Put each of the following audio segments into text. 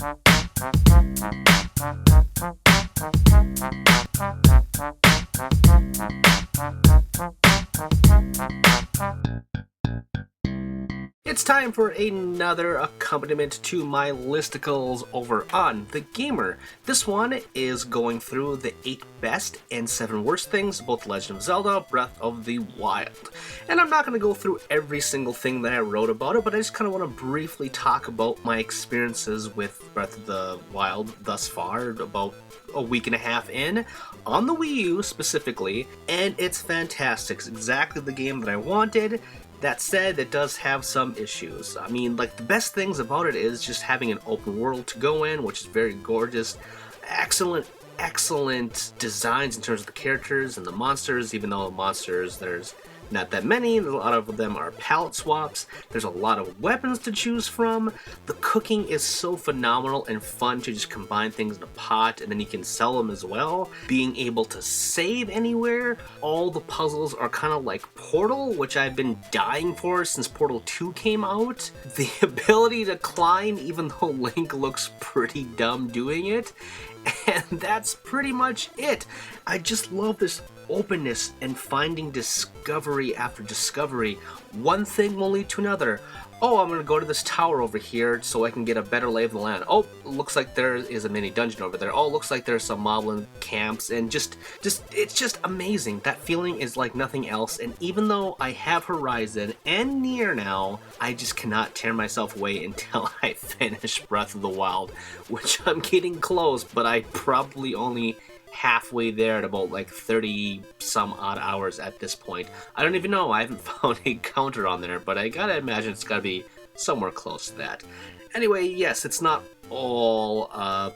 It's time for another accompaniment to my listicles over on TheGamer. This one is going through the 8 best and 7 worst things about The Legend of Zelda Breath of the Wild. And I'm not going to go through every single thing that I wrote about it, but I just kind of want to briefly talk about my experiences with Breath of the Wild thus far, about a week and a half in, on the Wii U specifically, and it's fantastic. It's exactly the game that I wanted. That said, it does have some issues. I mean, like, the best things about it is just having an open world to go in, which is very gorgeous. Excellent designs in terms of the characters and the monsters, even though the monsters, there's not that many. A lot of them are palette swaps. There's a lot of weapons to choose from. The cooking is so phenomenal and fun to just combine things in a pot and then you can sell them as well. Being able to save anywhere. All the puzzles are kind of like Portal, which I've been dying for since Portal 2 came out. The ability to climb even though Link looks pretty dumb doing it. And that's pretty much it. I just love this openness and finding discovery after discovery. One thing will lead to another. Oh, I'm going to go to this tower over here so I can get a better lay of the land. Oh, looks like there is a mini dungeon over there. Oh, looks like there's some moblin camps, and it's just amazing. That feeling is like nothing else, and even though I have Horizon and Nier now, I just cannot tear myself away until I finish Breath of the Wild, which I'm getting close, but I probably only halfway there at about like 30 some odd hours at this point. I don't even know, I haven't found a counter on there, but I gotta imagine it's gotta be somewhere close to that. Anyway, yes, it's not all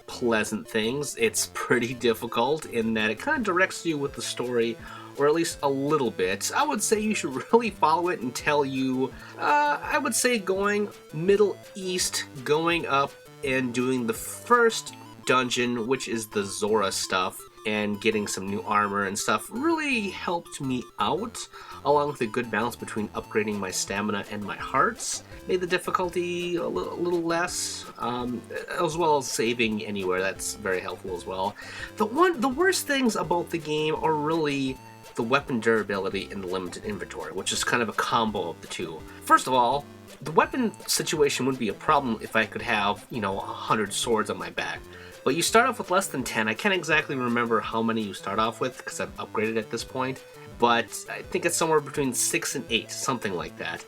pleasant things. It's pretty difficult in that it kind of directs you with the story, or at least a little bit. I would say you should really follow it until you, I would say going Middle East, going up and doing the first dungeon, which is the Zora stuff, and getting some new armor and stuff really helped me out, along with a good balance between upgrading my stamina and my hearts. Made the difficulty a little less, as well as saving anywhere. That's very helpful as well. The worst things about the game are really the weapon durability and the limited inventory, which is kind of a combo of the two. First of all, the weapon situation wouldn't be a problem if I could have, 100 swords on my back. But you start off with less than 10. I can't exactly remember how many you start off with because I've upgraded at this point. But I think it's somewhere between 6 and 8, something like that.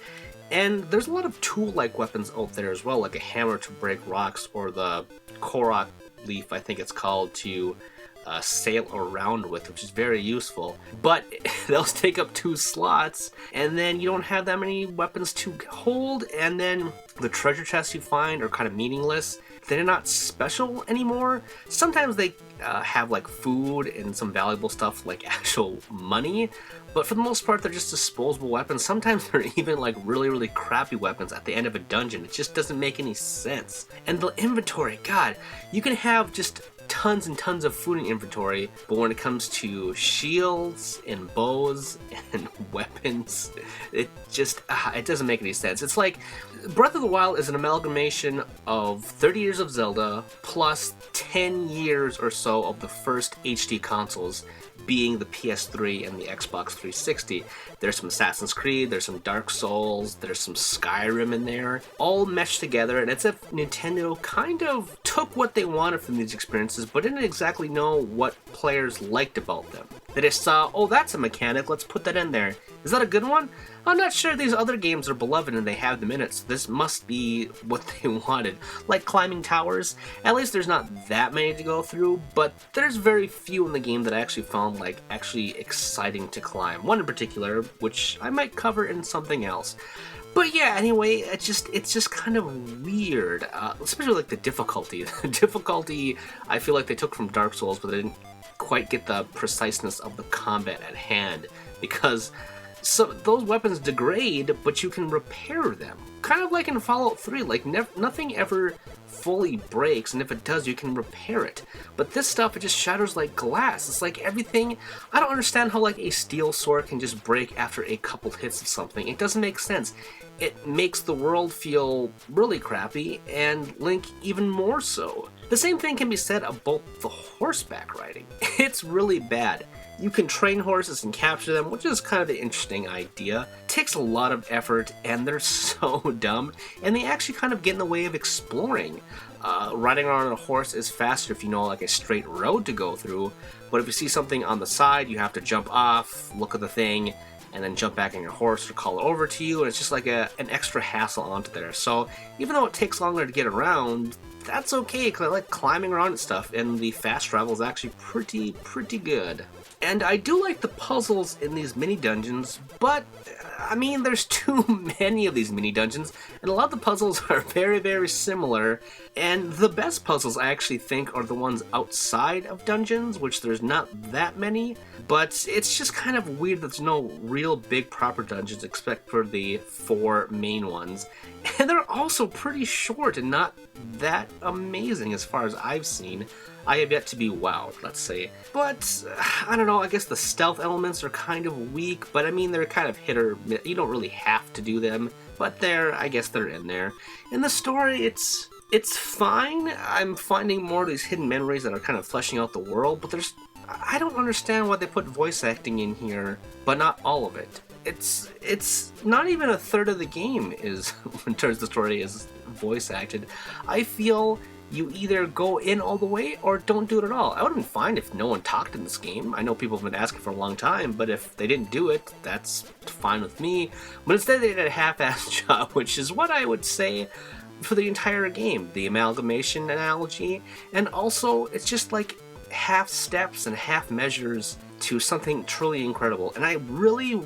And there's a lot of tool-like weapons out there as well, like a hammer to break rocks, or the Korok leaf, I think it's called, to sail around with, which is very useful. But those take up 2 slots, and then you don't have that many weapons to hold, and then the treasure chests you find are kind of meaningless. They're not special anymore. Sometimes they have like food and some valuable stuff like actual money, but for the most part they're just disposable weapons. Sometimes they're even like really crappy weapons at the end of a dungeon. It just doesn't make any sense. And the inventory, god, you can have just tons and tons of food in inventory, but when it comes to shields and bows and weapons, it just it doesn't make any sense. It's like Breath of the Wild is an amalgamation of 30 years of Zelda plus 10 years or so of the first HD consoles, being the PS3 and the Xbox 360. There's some Assassin's Creed, there's some Dark Souls, there's some Skyrim in there, all meshed together, and it's if Nintendo kind of took what they wanted from these experiences, but didn't exactly know what players liked about them. They just saw, oh, that's a mechanic, let's put that in there. Is that a good one? I'm not sure. These other games are beloved and they have them in it, so this must be what they wanted. Like climbing towers, at least there's not that many to go through, but there's very few in the game that I actually found like actually exciting to climb. One in particular, which I might cover in something else. But yeah, anyway, it's just kind of weird, especially like the difficulty. The difficulty I feel like they took from Dark Souls, but they didn't quite get the preciseness of the combat at hand, because So those weapons degrade, but you can repair them. Kind of like in Fallout 3, like nothing ever fully breaks, and if it does, you can repair it. But this stuff, it just shatters like glass. It's like everything. I don't understand how like a steel sword can just break after a couple hits of something. It doesn't make sense. It makes the world feel really crappy, and Link even more so. The same thing can be said about the horseback riding. It's really bad. You can train horses and capture them, which is kind of an interesting idea. It takes a lot of effort, and they're so dumb, and they actually kind of get in the way of exploring. Riding around on a horse is faster if you know like a straight road to go through, but if you see something on the side, you have to jump off, look at the thing, and then jump back on your horse or call it over to you, and it's just like an extra hassle onto there. So even though it takes longer to get around, that's okay, because I like climbing around and stuff, and the fast travel is actually pretty good. And I do like the puzzles in these mini dungeons, but I mean, there's too many of these mini dungeons, and a lot of the puzzles are very similar. And the best puzzles I actually think are the ones outside of dungeons, which there's not that many, but it's just kind of weird that there's no real big proper dungeons except for the 4 main ones. And they're also pretty short and not that amazing as far as I've seen. I have yet to be wowed, let's say. But, I don't know, I guess the stealth elements are kind of weak, but I mean, they're kind of hit or miss. You don't really have to do them, but I guess they're in there. In the story, it's fine. I'm finding more of these hidden memories that are kind of fleshing out the world, but I don't understand why they put voice acting in here, but not all of it. It's not even a third of the game is, in terms of the story, is voice acted. I feel you either go in all the way or don't do it at all. I would have been fine if no one talked in this game. I know people have been asking for a long time, but if they didn't do it, that's fine with me. But instead they did a half-assed job, which is what I would say for the entire game. The amalgamation analogy, and also it's just like half steps and half measures to something truly incredible. And I really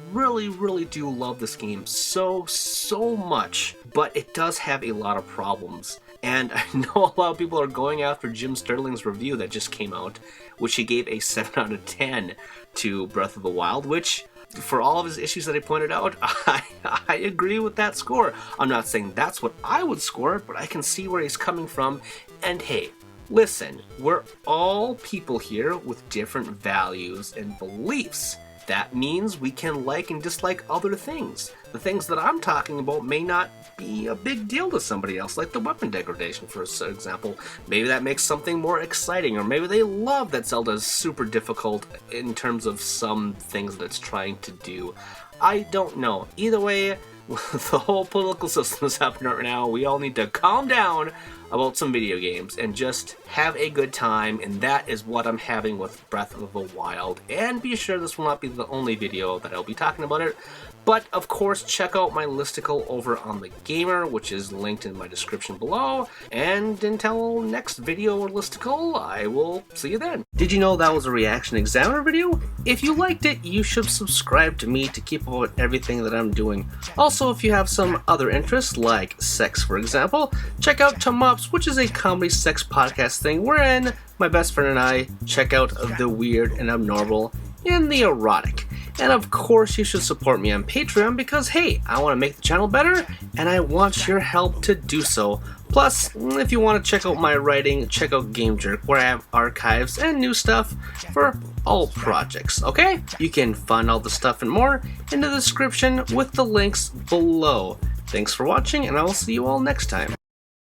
do love this game so much, but it does have a lot of problems. And I know a lot of people are going after Jim Sterling's review that just came out, which he gave a 7 out of 10 to Breath of the Wild, which, for all of his issues that he pointed out, I agree with that score. I'm not saying that's what I would score, but I can see where he's coming from. And hey, listen, we're all people here with different values and beliefs. That means we can like and dislike other things. The things that I'm talking about may not be a big deal to somebody else, like the weapon degradation, for example. Maybe that makes something more exciting, or maybe they love that Zelda is super difficult in terms of some things that it's trying to do. I don't know. Either way, the whole political system is happening right now. We all need to calm down about some video games and just have a good time, and that is what I'm having with Breath of the Wild. And be sure this will not be the only video that I'll be talking about it, but of course check out my listicle over on TheGamer, which is linked in my description below, and until next video or listicle, I will see you then. Did you know that was a ReActionExaminer video? If you liked it, you should subscribe to me to keep up with everything that I'm doing. Also, if you have some other interests, like sex for example, check out Tomops, which is a comedy sex podcast thing wherein my best friend and I check out the weird and abnormal and the erotic. And of course you should support me on Patreon because hey, I want to make the channel better and I want your help to do so. Plus, if you want to check out my writing, check out Game Jerk, where I have archives and new stuff for all projects, okay? You can find all the stuff and more in the description with the links below. Thanks for watching, and I will see you all next time.